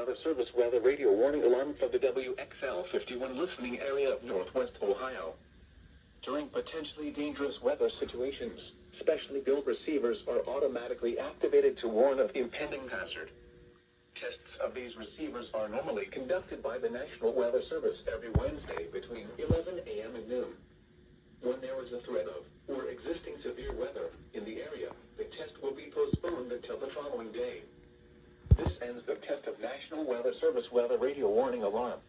Weather Service weather radio warning alarm for the WXL 51 listening area of Northwest Ohio. During potentially dangerous weather situations, specially built receivers are automatically activated to warn of impending hazard. Tests of these receivers are normally conducted by the National Weather Service every Wednesday between 11 a.m. and noon. When there is a threat of or existing severe weather in the area, the test will be postponed until the following day. This ends the test of National Weather Service weather radio warning alarm.